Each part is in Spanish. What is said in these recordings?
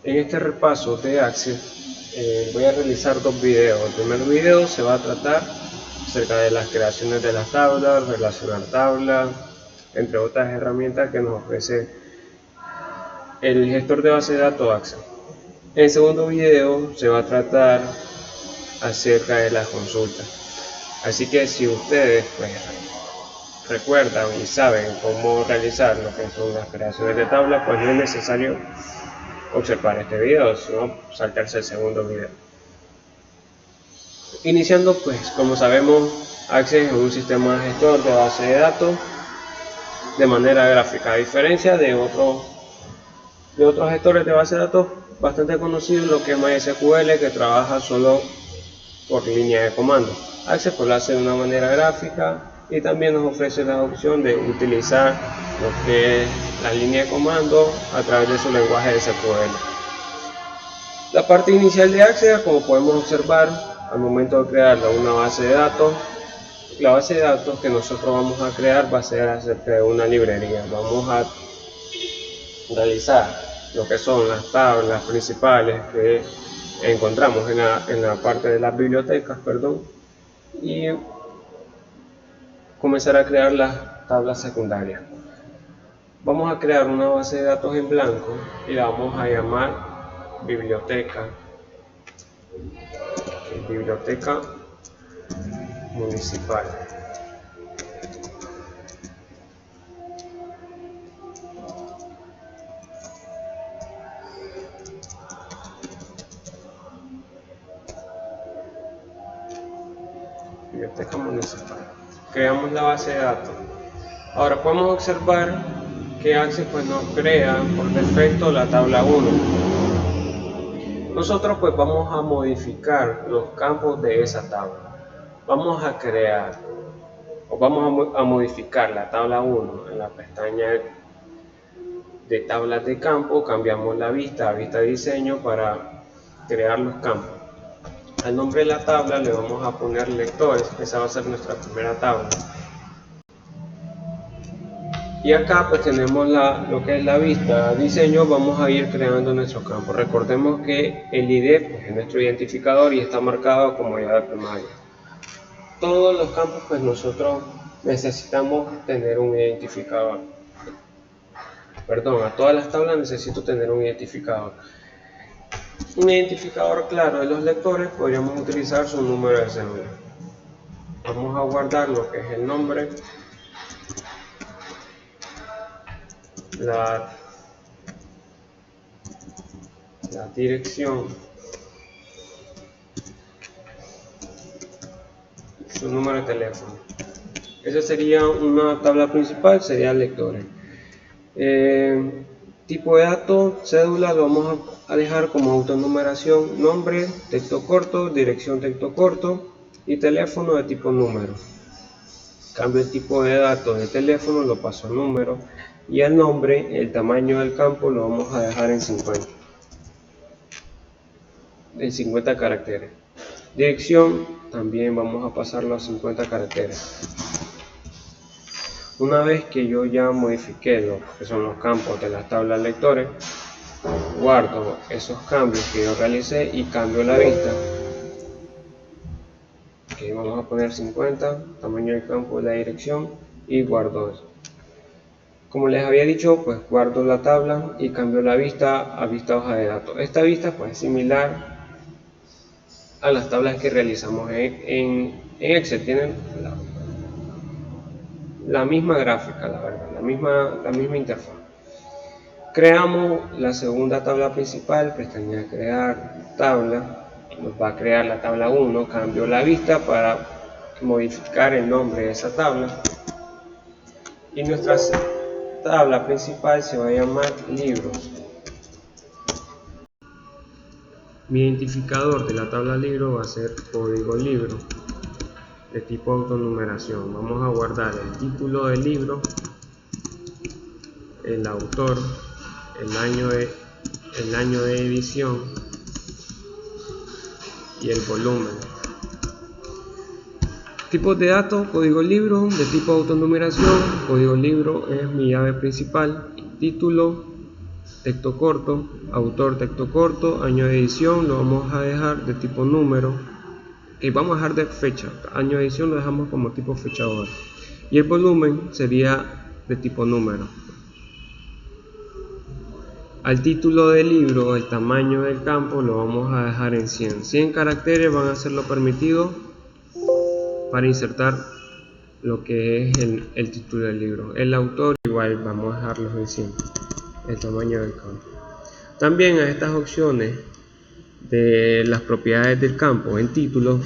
En este repaso de Access voy a realizar dos videos. El primer video se va a tratar acerca de las creaciones de las tablas, relacionar tablas, entre otras herramientas que nos ofrece el gestor de base de datos Access. En el segundo video se va a tratar acerca de las consultas. Así que si ustedes recuerdan y saben cómo realizar lo que son las creaciones de tablas, pues no es necesario observar este video, sino saltarse el segundo video. Iniciando, pues como sabemos, Access es un sistema gestor de base de datos de manera gráfica, a diferencia de otros gestores de base de datos bastante conocidos, lo que es MySQL, que trabaja solo por línea de comando. Access pues lo hace de una manera gráfica y también nos ofrece la opción de utilizar lo que es la línea de comando a través de su lenguaje de SQL. La parte inicial de Access, como podemos observar, al momento de crear una base de datos, la base de datos que nosotros vamos a crear va a ser acerca de una librería. Vamos a realizar lo que son las tablas principales que encontramos en la parte de las bibliotecas, y comenzar a crear las tablas secundarias. Vamos a crear una base de datos en blanco y la vamos a llamar biblioteca municipal. Biblioteca municipal. Creamos la base de datos. Ahora podemos observar que Access pues nos crea por defecto la tabla 1. Nosotros pues vamos a modificar los campos de esa tabla. Vamos a crear o vamos a modificar la tabla 1 en la pestaña de tablas de campo. Cambiamos la vista a vista de diseño para crear los campos. Al nombre de la tabla le vamos a poner lectores, esa va a ser nuestra primera tabla. Y acá pues tenemos lo que es la vista diseño. Vamos a ir creando nuestro campo. Recordemos que el ID pues, es nuestro identificador y está marcado como llave primaria. Todos los campos pues nosotros necesitamos tener un identificador. A todas las tablas necesito tener un identificador. Un identificador claro de los lectores, podríamos utilizar su número de cédula. Vamos a guardar lo que es el nombre, la dirección, su número de teléfono. Esa sería una tabla principal, sería lectores. Tipo de datos, cédula, lo vamos a dejar como autonumeración, nombre, texto corto, dirección, texto corto y teléfono de tipo número. Cambio el tipo de datos de teléfono, lo paso a número, y el nombre, el tamaño del campo lo vamos a dejar en 50 caracteres. Dirección también vamos a pasarlo a 50 caracteres. Una vez que yo ya modifiqué lo que son los campos de las tablas lectores, guardo esos cambios que yo realicé y cambio la vista. Aquí vamos a poner 50, tamaño del campo, la dirección, y guardo eso. Como les había dicho, pues guardo la tabla y cambio la vista a vista hoja de datos. Esta vista pues es similar a las tablas que realizamos en Excel. Tienen la misma gráfica, la verdad, la misma interfaz. Creamos la segunda tabla principal, pestaña de crear tabla, nos va a crear la tabla 1, cambio la vista para modificar el nombre de esa tabla, y nuestra tabla principal se va a llamar libros. Mi identificador de la tabla libro va a ser código libro de tipo autonumeración. Vamos a guardar el título del libro, el autor, el año de edición y el volumen. Tipos de datos: código libro de tipo autonumeración. Código libro es mi llave principal. Título texto corto, autor texto corto, año de edición lo vamos a dejar de tipo número, y vamos a dejar de fecha, año de edición lo dejamos como tipo fecha hora, y el volumen sería de tipo número. Al título del libro, el tamaño del campo lo vamos a dejar en 100 caracteres van a ser lo permitido para insertar lo que es el título del libro. El autor igual vamos a dejarlos en 100, el tamaño del campo. También a estas opciones de las propiedades del campo en título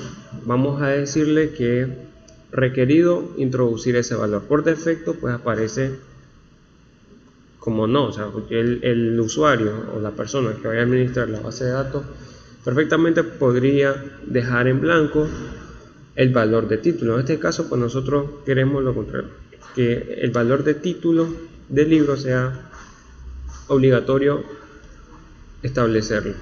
vamos a decirle que requerido introducir ese valor. Por defecto pues aparece como no, o sea, porque el usuario o la persona que vaya a administrar la base de datos perfectamente podría dejar en blanco el valor de título. En este caso pues nosotros queremos lo contrario, que el valor de título del libro sea obligatorio establecerlo.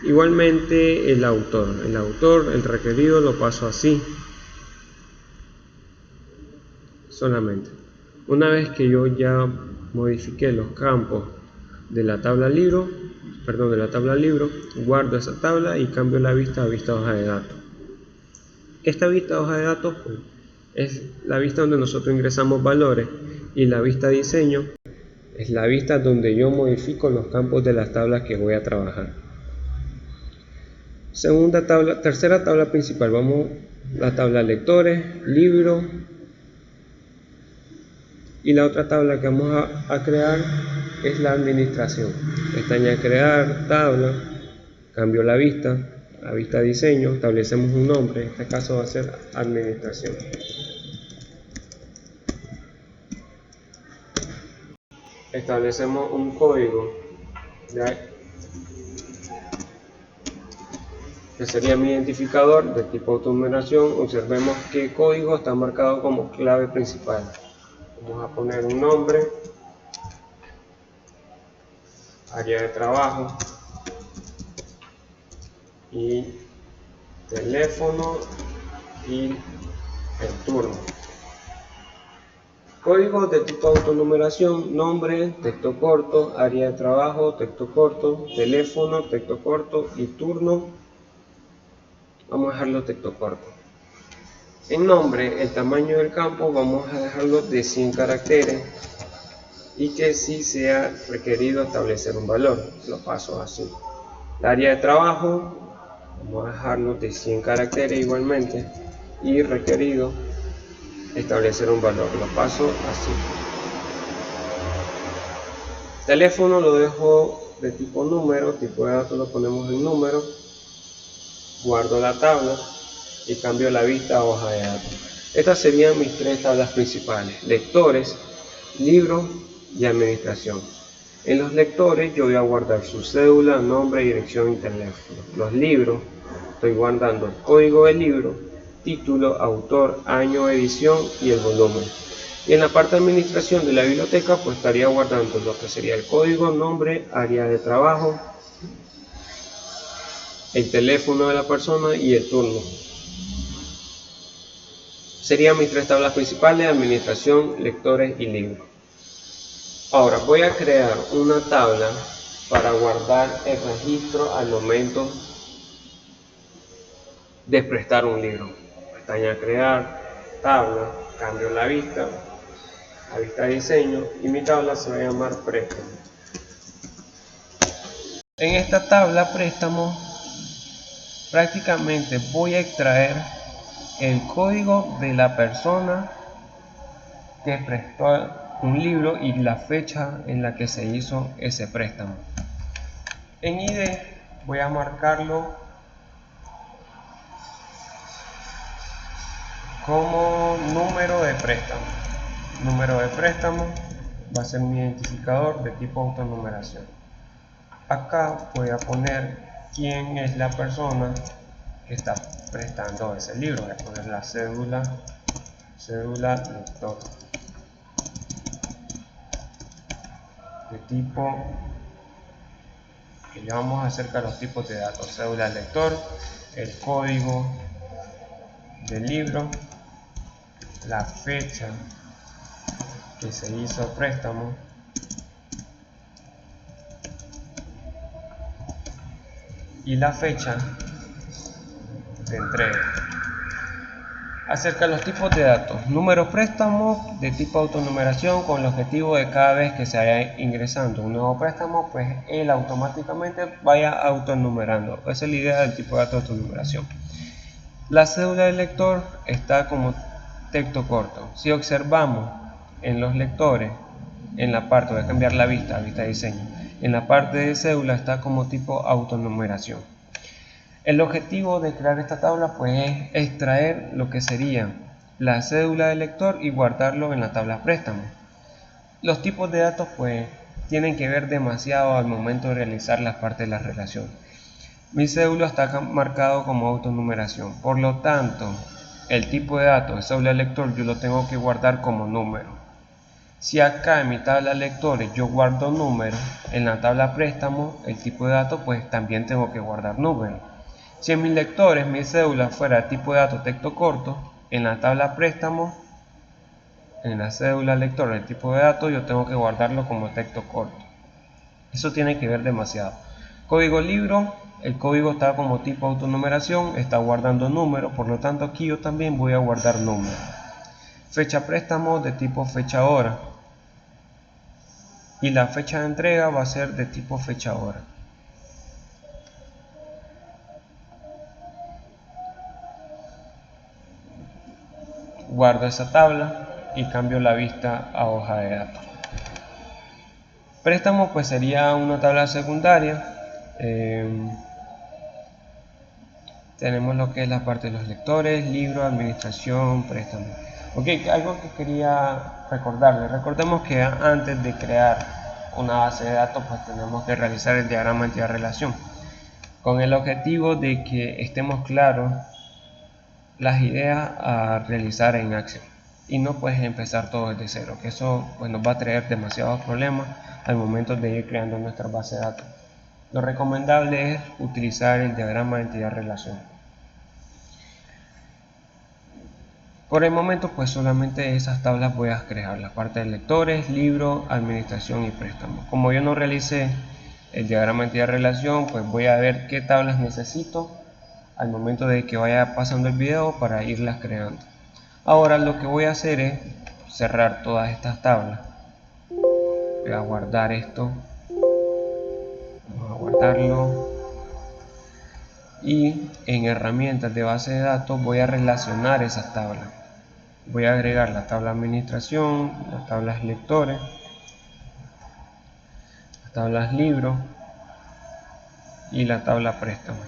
Igualmente el autor, el requerido lo paso así solamente. Una vez que yo ya modifiqué los campos de la tabla libro, guardo esa tabla y cambio la vista a vista hoja de datos. Esta vista hoja de datos pues, es la vista donde nosotros ingresamos valores, y la vista diseño es la vista donde yo modifico los campos de las tablas que voy a trabajar. Tercera tabla principal, vamos a la tabla lectores, libro, y la otra tabla que vamos a crear es la administración. Pestaña crear, tabla, cambio la vista diseño, establecemos un nombre, en este caso va a ser administración. Establecemos un código que sería mi identificador de tipo autonumeración. Observemos que código está marcado como clave principal. Vamos a poner un nombre, área de trabajo y teléfono y el turno. Código de tipo autonumeración: nombre, texto corto, área de trabajo, texto corto, teléfono, texto corto y turno. Vamos a dejarlo texto corto. En nombre, el tamaño del campo vamos a dejarlo de 100 caracteres y que sí sea requerido establecer un valor. Lo paso así. El área de trabajo vamos a dejarlo de 100 caracteres igualmente y requerido establecer un valor. Lo paso así. Teléfono lo dejo de tipo número, tipo de datos lo ponemos en número. Guardo la tabla y cambio la vista a hoja de datos. Estas serían mis tres tablas principales: lectores, libros y administración. En los lectores yo voy a guardar su cédula, nombre, dirección y teléfono. Los libros, estoy guardando el código del libro, título, autor, año, edición y el volumen. Y en la parte de administración de la biblioteca pues estaría guardando lo que sería el código, nombre, área de trabajo, el teléfono de la persona y el turno. Serían mis tres tablas principales: administración, lectores y libros. Ahora voy a crear una tabla para guardar el registro al momento de prestar un libro. Pestaña crear, tabla, cambio la vista a vista de diseño y mi tabla se va a llamar préstamo. En esta tabla préstamo prácticamente voy a extraer el código de la persona que prestó un libro y la fecha en la que se hizo ese préstamo. En ID voy a marcarlo como número de préstamo. Número de préstamo va a ser mi identificador de tipo autonumeración. Acá voy a poner quién es la persona que está prestando ese libro. Voy a poner la cédula lector de tipo, que ya vamos acerca de los tipos de datos: cédula lector, el código del libro, la fecha que se hizo préstamo y la fecha de entrega. Acerca de los tipos de datos: número préstamo de tipo autonumeración, con el objetivo de cada vez que se vaya ingresando un nuevo préstamo, pues él automáticamente vaya autoenumerando. Esa es la idea del tipo de datos de autonumeración. La cédula del lector está como texto corto. Si observamos en los lectores, en la parte, voy a cambiar la vista, vista de diseño, en la parte de cédula está como tipo autonumeración. El objetivo de crear esta tabla pues es extraer lo que sería la cédula del lector y guardarlo en la tabla préstamo. Los tipos de datos pues tienen que ver demasiado al momento de realizar las partes de la relación. Mi cédula está marcado como autonumeración, por lo tanto el tipo de datos de cédula del lector yo lo tengo que guardar como número. Si acá en mi tabla lectores yo guardo número, en la tabla préstamo el tipo de datos pues también tengo que guardar número. Si en mis lectores mi cédula fuera tipo de datos texto corto, en la tabla préstamo, en la cédula lector el tipo de datos yo tengo que guardarlo como texto corto. Eso tiene que ver demasiado. Código libro, el código está como tipo autonumeración, está guardando número, por lo tanto aquí yo también voy a guardar número. Fecha préstamo de tipo fecha hora, y la fecha de entrega va a ser de tipo fecha hora. Guardo esa tabla y cambio la vista a hoja de datos. Préstamo pues sería una tabla secundaria. Tenemos lo que es la parte de los lectores, libro, administración, préstamo. Ok, algo que quería recordarles. Recordemos que antes de crear una base de datos pues tenemos que realizar el diagrama entidad-relación con el objetivo de que estemos claros las ideas a realizar en Access y no puedes empezar todo desde cero, que eso pues nos va a traer demasiados problemas al momento de ir creando nuestra base de datos. Lo recomendable es utilizar el diagrama de entidad-relación. Por el momento pues solamente esas tablas voy a crear, la parte de lectores, libro, administración y préstamo. Como yo no realicé el diagrama de entidad-relación, pues voy a ver qué tablas necesito al momento de que vaya pasando el video para irlas creando. Ahora lo que voy a hacer es cerrar todas estas tablas. Voy a guardar esto, vamos a guardarlo, y en herramientas de base de datos voy a relacionar esas tablas. Voy a agregar la tabla administración, las tablas lectores, las tablas libros y la tabla préstamo.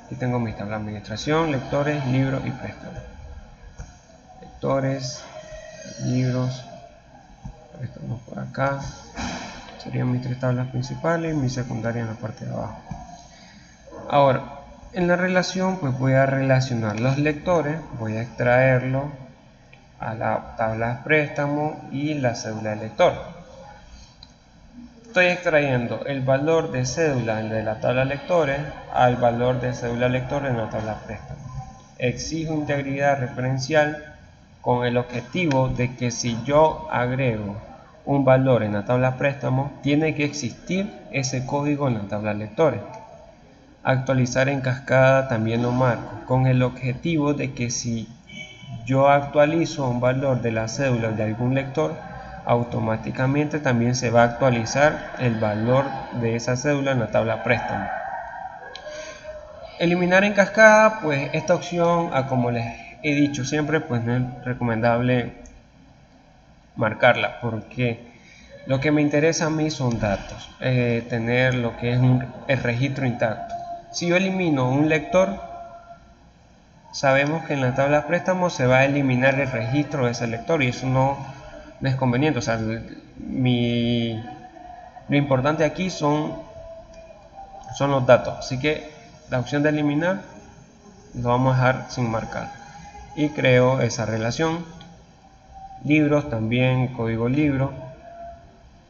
Aquí tengo mis tablas administración, lectores, libros y préstamo. Lectores, libros, préstamos por acá. Serían mis tres tablas principales y mi secundaria en la parte de abajo. Ahora, en la relación pues voy a relacionar los lectores, voy a extraerlo a la tabla préstamo y la cédula del lector. Estoy extrayendo el valor de cédula de la tabla lectores al valor de cédula lector en la tabla préstamo. Exijo integridad referencial con el objetivo de que si yo agrego un valor en la tabla préstamo, tiene que existir ese código en la tabla lectores. Actualizar en cascada también lo marco, con el objetivo de que si yo actualizo un valor de la cédula de algún lector, automáticamente también se va a actualizar el valor de esa cédula en la tabla préstamo. Eliminar en cascada, pues esta opción, como les he dicho siempre, pues no es recomendable marcarla, porque lo que me interesa a mí son datos, tener lo que es el registro intacto. Si yo elimino un lector, sabemos que en la tabla préstamo se va a eliminar el registro de ese lector y eso no es conveniente. O sea, lo importante aquí son los datos, así que la opción de eliminar lo vamos a dejar sin marcar y creo esa relación. Libros también, código libro,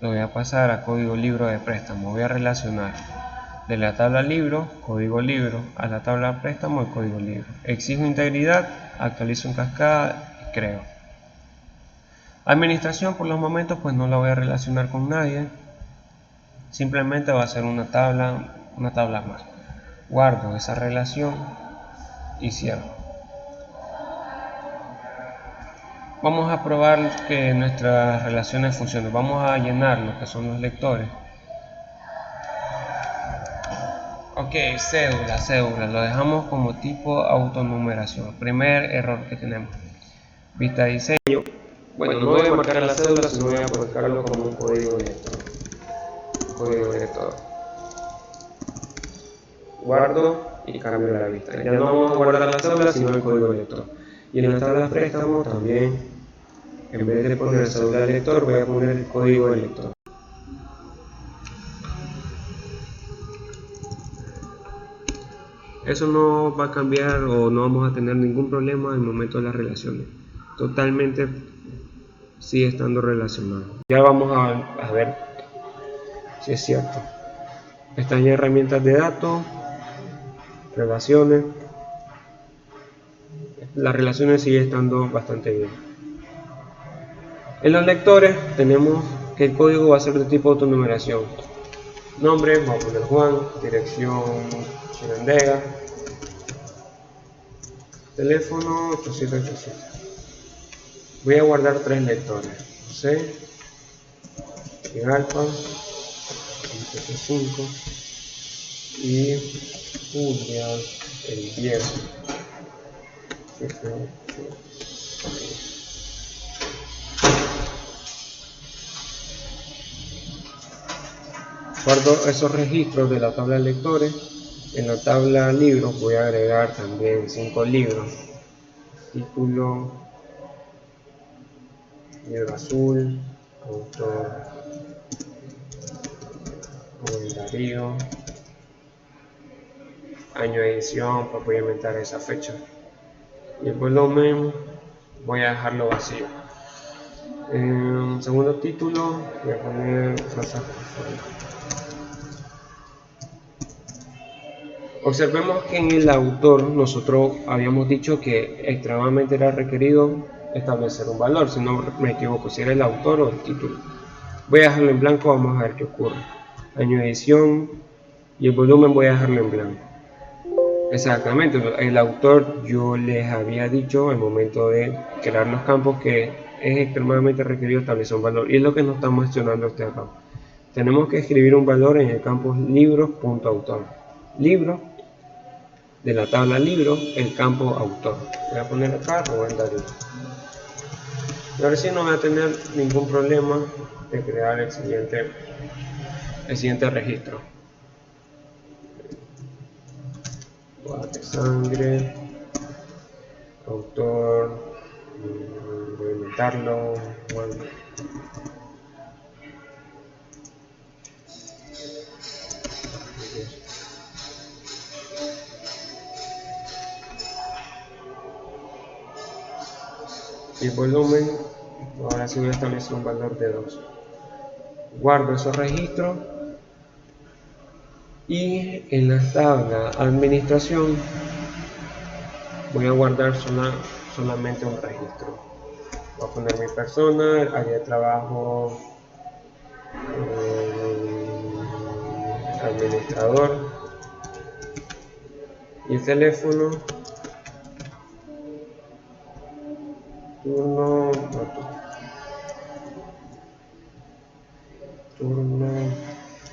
lo voy a pasar a código libro de préstamo. Voy a relacionar de la tabla libro, código libro, a la tabla préstamo, el código libro. Exijo integridad, actualizo en cascada y creo. Administración, por los momentos pues no la voy a relacionar con nadie, simplemente va a ser una tabla una tabla más. Guardo esa relación y cierro. Vamos a probar que nuestras relaciones funcionen. Vamos a llenar lo que son los lectores. Ok, cédula, lo dejamos como tipo autonumeración. Primer error que tenemos. Vista diseño. Bueno, no voy a marcar la cédula, sino voy a marcarlo como un código lector. Código lector. Guardo y cambio la vista. Ya no vamos a guardar la cédula, sino el código lector. Y en la tabla préstamo también, en vez de poner cédula lector, voy a poner el código del lector. Eso no va a cambiar o no vamos a tener ningún problema en el momento de las relaciones. Totalmente sigue estando relacionado. Ya vamos a ver si es cierto. Pestaña herramientas de datos, relaciones. Las relaciones sigue estando bastante bien. En los lectores tenemos que el código va a ser de tipo autonumeración. Nombre, vamos a poner Juan, dirección Chinandega, teléfono 8787. Voy a guardar 3 lectores: José, Alfa 5 y Julia el 10. Guardo esos registros de la tabla de lectores. En la tabla libros voy a agregar también 5 libros. Título, libro azul, autor Rubén Darío, año de edición, pues voy a inventar esa fecha. Y el volumen voy a dejarlo vacío. En segundo título voy a poner frase. Observemos que en el autor nosotros habíamos dicho que extremadamente era requerido establecer un valor, si no me equivoco, si era el autor o el título. Voy a dejarlo en blanco, vamos a ver qué ocurre. Año de edición y el volumen voy a dejarlo en blanco. Exactamente, el autor yo les había dicho al momento de crear los campos que es extremadamente requerido establecer un valor, y es lo que nos está mencionando este acá. Tenemos que escribir un valor en el campo libros.autor. Libro, de la tabla libro, el campo autor. Voy a poner acá Rubén Darío. Y ahora sí no voy a tener ningún problema de crear el siguiente registro. De sangre, autor, voy a inventarlo, bueno. Y el volumen, ahora sí voy a establecer un valor de 2. Guardo esos registros y en la tabla administración voy a guardar solamente un registro. Voy a poner mi persona, el área de trabajo, administrador, y el teléfono, turno,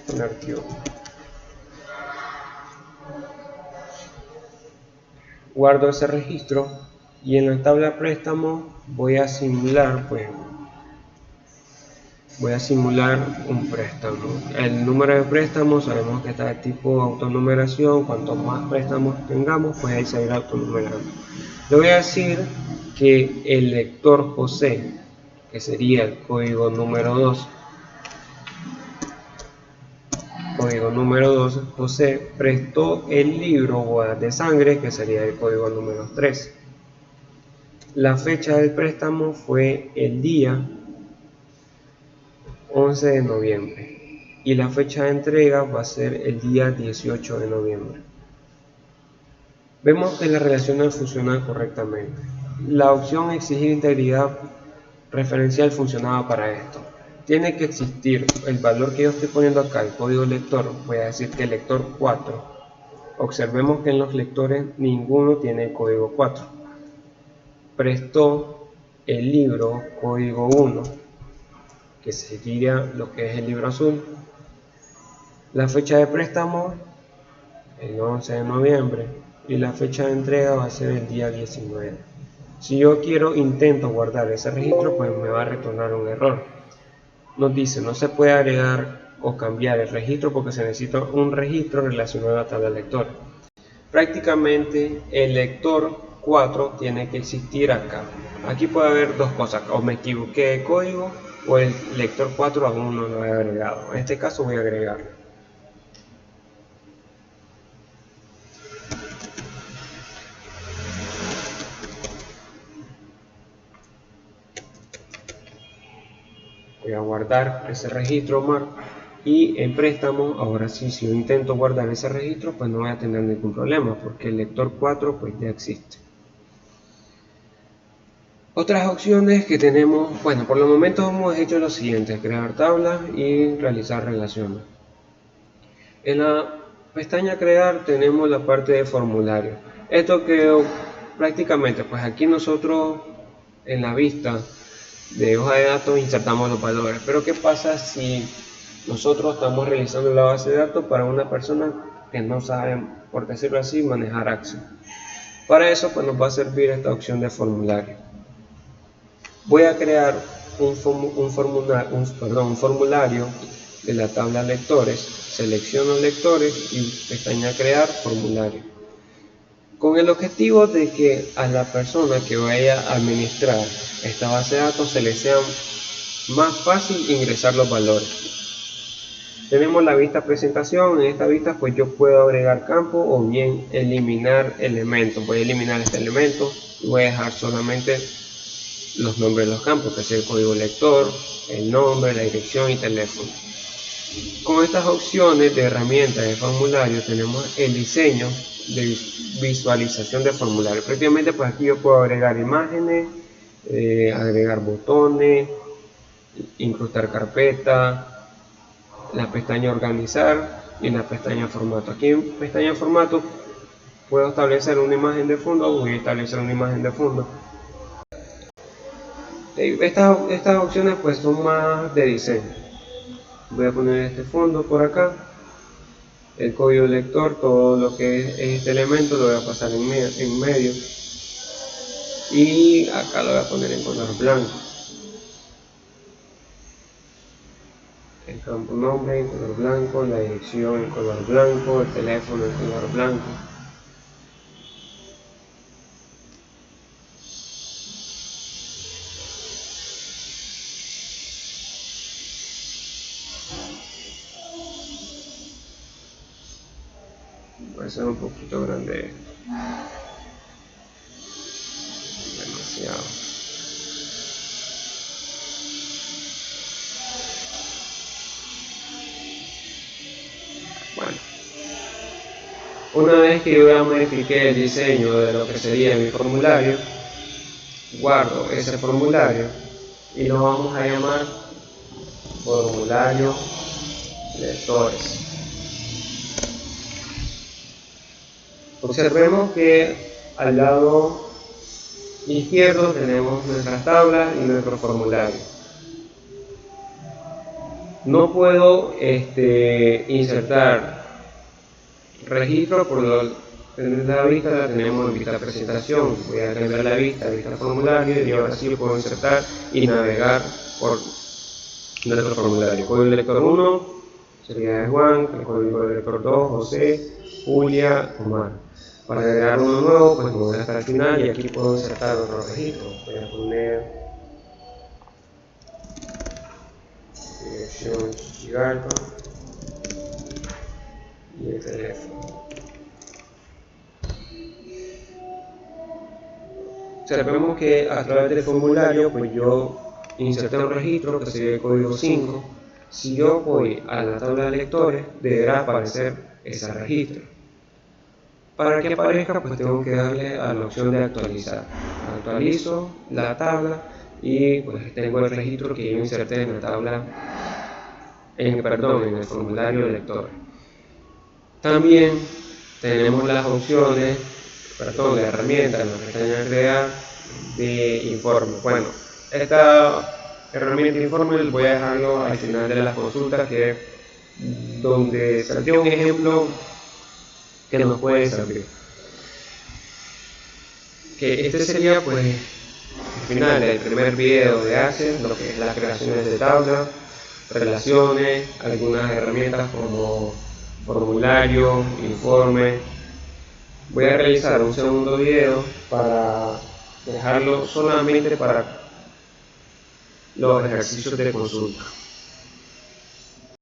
con archivo. Guardo ese registro y en la tabla préstamo voy a simular un préstamo. El número de préstamos sabemos que está de tipo autonumeración. Cuanto más préstamos tengamos, pues ahí se irá autonumerando. Le voy a decir que el lector José, que sería el código número 2, José prestó el libro Bodas de Sangre, que sería el código número 3. La fecha del préstamo fue el día 11 de noviembre y la fecha de entrega va a ser el día 18 de noviembre. Vemos que las relaciones funcionan correctamente. La opción exigir integridad referencial funcionaba para esto. tiene que existir el valor que yo estoy poniendo acá, el código lector. Voy a decir que el lector 4. Observemos que en los lectores ninguno tiene el código 4. Prestó el libro código 1, que sería lo que es el libro azul. La fecha de préstamo, el 11 de noviembre, y la fecha de entrega va a ser el día 19. Si yo intento guardar ese registro, pues me va a retornar un error. Nos dice, no se puede agregar o cambiar el registro porque se necesita un registro relacionado a la tabla lectora. Prácticamente el lector 4 tiene que existir acá. Aquí puede haber dos cosas, o me equivoqué de código o el lector 4 aún no lo he agregado. En este caso voy a agregarlo. Voy a guardar ese registro marco y en préstamo, ahora sí, si yo intento guardar ese registro, pues no voy a tener ningún problema porque el lector 4 pues ya existe. Otras opciones que tenemos, bueno, por el momento hemos hecho lo siguiente: crear tablas y realizar relaciones. En la pestaña crear tenemos la parte de formulario. Esto que prácticamente, pues aquí nosotros en la vista de hoja de datos insertamos los valores. Pero ¿qué pasa si nosotros estamos realizando la base de datos para una persona que no sabe, por decirlo así, manejar Access? Para eso pues nos va a servir esta opción de formulario. Voy a crear un formulario de la tabla lectores, selecciono lectores y pestaña crear formulario, con el objetivo de que a la persona que vaya a administrar esta base de datos se le sea más fácil ingresar los valores. Tenemos la vista presentación. En esta vista pues yo puedo agregar campo o bien eliminar elementos. Voy a eliminar este elemento y voy a dejar solamente los nombres de los campos, que es el código lector, el nombre, la dirección y teléfono. Con estas opciones de herramientas de formulario tenemos el diseño de visualización de formulario. Prácticamente pues aquí yo puedo agregar imágenes, agregar botones, incrustar carpeta, la pestaña organizar y la pestaña formato. Aquí en pestaña formato puedo establecer una imagen de fondo. Voy a establecer una imagen de fondo. Estas opciones pues son más de diseño. Voy a poner este fondo por acá, el código lector, todo lo que es este elemento lo voy a pasar en medio y acá lo voy a poner en color blanco. El campo nombre en color blanco, la dirección en color blanco, el teléfono en color blanco. Puede ser un poquito grande, demasiado. Bueno, una vez que yo ya modifiqué el diseño de lo que sería mi formulario, guardo ese formulario y lo vamos a llamar formulario lectores. Observemos que al lado izquierdo tenemos nuestras tablas y nuestro formulario. No puedo insertar registro por la vista la tenemos en vista presentación. Voy a cambiar la vista formulario y ahora sí puedo insertar y navegar por nuestro formulario. Código lector 1 sería Juan, el código lector 2 José, Julia, Omar. Para agregar uno nuevo pues me voy hasta el final y aquí puedo insertar otro registro. Voy a poner dirección Chigalpa y el teléfono. Observemos que a través del formulario pues yo inserté un registro que sería el código 5. Si yo voy a la tabla de lectores deberá aparecer ese registro. Para que aparezca pues tengo que darle a la opción de actualizar. Actualizo la tabla y pues tengo el registro que yo inserté en la tabla, en el formulario de lector. También tenemos las opciones, de herramientas en la pestaña crear de informe. Bueno, esta herramienta de informe voy a dejarlo al final de las consultas, que es donde salió un ejemplo que nos puede servir. Que este sería pues el final del primer video de Access, lo que es las creaciones de tablas, relaciones, algunas herramientas como formulario, informe. Voy a realizar un segundo video para dejarlo solamente para los ejercicios de consulta.